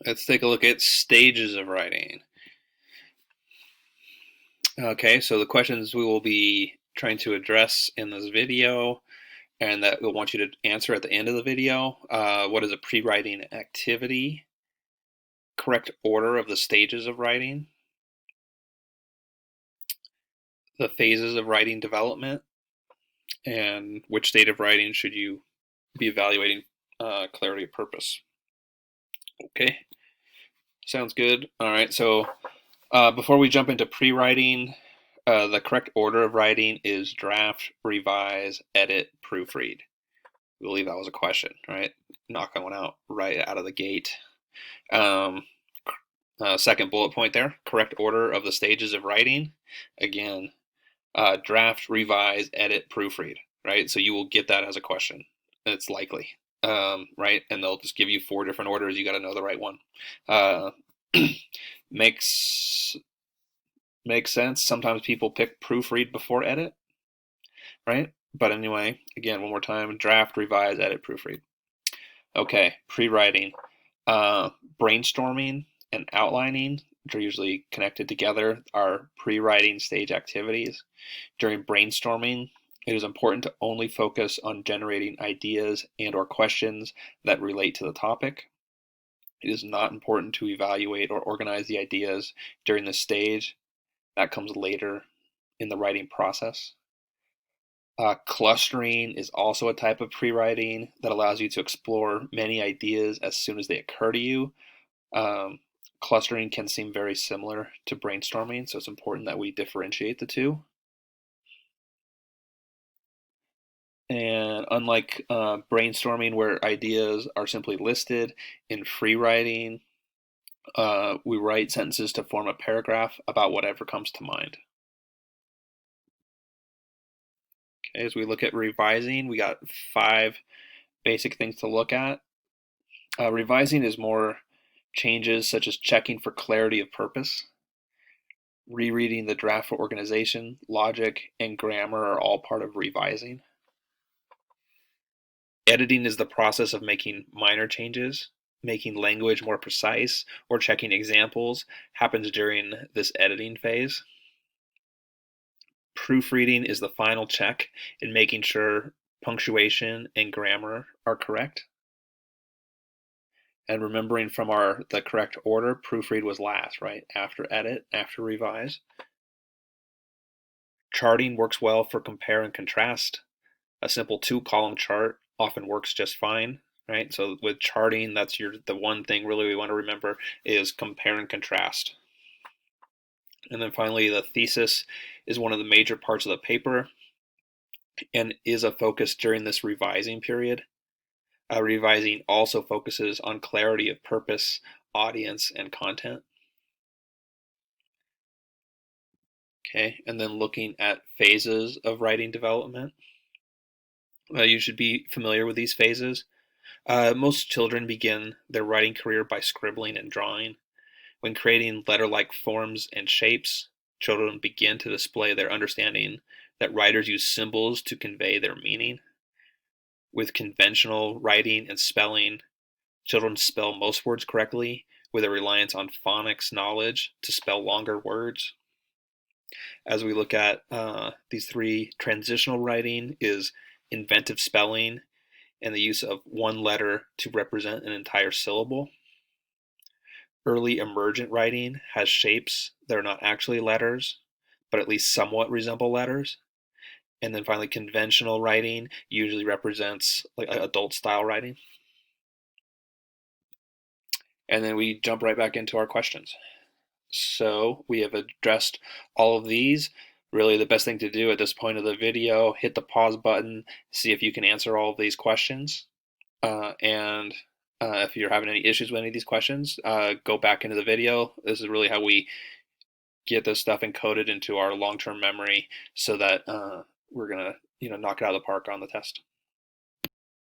Let's take a look at stages of writing. Okay, so the questions we will be trying to address in this video and that we'll want you to answer at the end of the video. What is a pre-writing activity? Correct order of the stages of writing. The phases of writing development. And which state of writing should you be evaluating clarity of purpose. Okay, sounds good. All right, so before we jump into pre-writing, the correct order of writing is draft, revise, edit, proofread. I believe that was a question, right? Knocking one out right out of the gate. Second bullet point there, correct order of the stages of writing. Again, draft, revise, edit, proofread, right? So you will get that as a question. It's likely, right? And they'll just give you 4 different orders. You got to know the right one. Makes sense. Sometimes people pick proofread before edit, right? But anyway, again, one more time, draft, revise, edit, proofread. Okay, pre-writing. Brainstorming and outlining, which are usually connected together, are pre-writing stage activities. During brainstorming, it is important to only focus on generating ideas and or questions that relate to the topic. It is not important to evaluate or organize the ideas during this stage. That comes later in the writing process. Clustering is also a type of pre-writing that allows you to explore many ideas as soon as they occur to you. Clustering can seem very similar to brainstorming, so it's important that we differentiate the two. And unlike brainstorming, where ideas are simply listed, in free writing, we write sentences to form a paragraph about whatever comes to mind. Okay, as we look at revising, we got 5 basic things to look at. Revising is more changes such as checking for clarity of purpose. Rereading the draft for organization, logic, and grammar are all part of revising. Editing is the process of making minor changes. Making language more precise or checking examples happens during this editing phase. Proofreading is the final check in making sure punctuation and grammar are correct. And remembering from the correct order, proofread was last, right? After edit, after revise. Charting works well for compare and contrast. A simple 2-column chart often works just fine, right? So with charting, that's the one thing really we want to remember is compare and contrast. And then finally, the thesis is one of the major parts of the paper and is a focus during this revising period. Revising also focuses on clarity of purpose, audience, and content. Okay, and then looking at phases of writing development. You should be familiar with these phases. Most children begin their writing career by scribbling and drawing. When creating letter-like forms and shapes, children begin to display their understanding that writers use symbols to convey their meaning. With conventional writing and spelling, children spell most words correctly with a reliance on phonics knowledge to spell longer words. As we look at these 3, transitional writing is inventive spelling and the use of one letter to represent an entire syllable. Early emergent writing has shapes that are not actually letters, but at least somewhat resemble letters. And then finally, conventional writing usually represents like adult style writing. And then we jump right back into our questions. So we have addressed all of these. Really the best thing to do at this point of the video, hit the pause button, see if you can answer all of these questions. And if you're having any issues with any of these questions, go back into the video. This is really how we get this stuff encoded into our long-term memory so that we're gonna knock it out of the park on the test.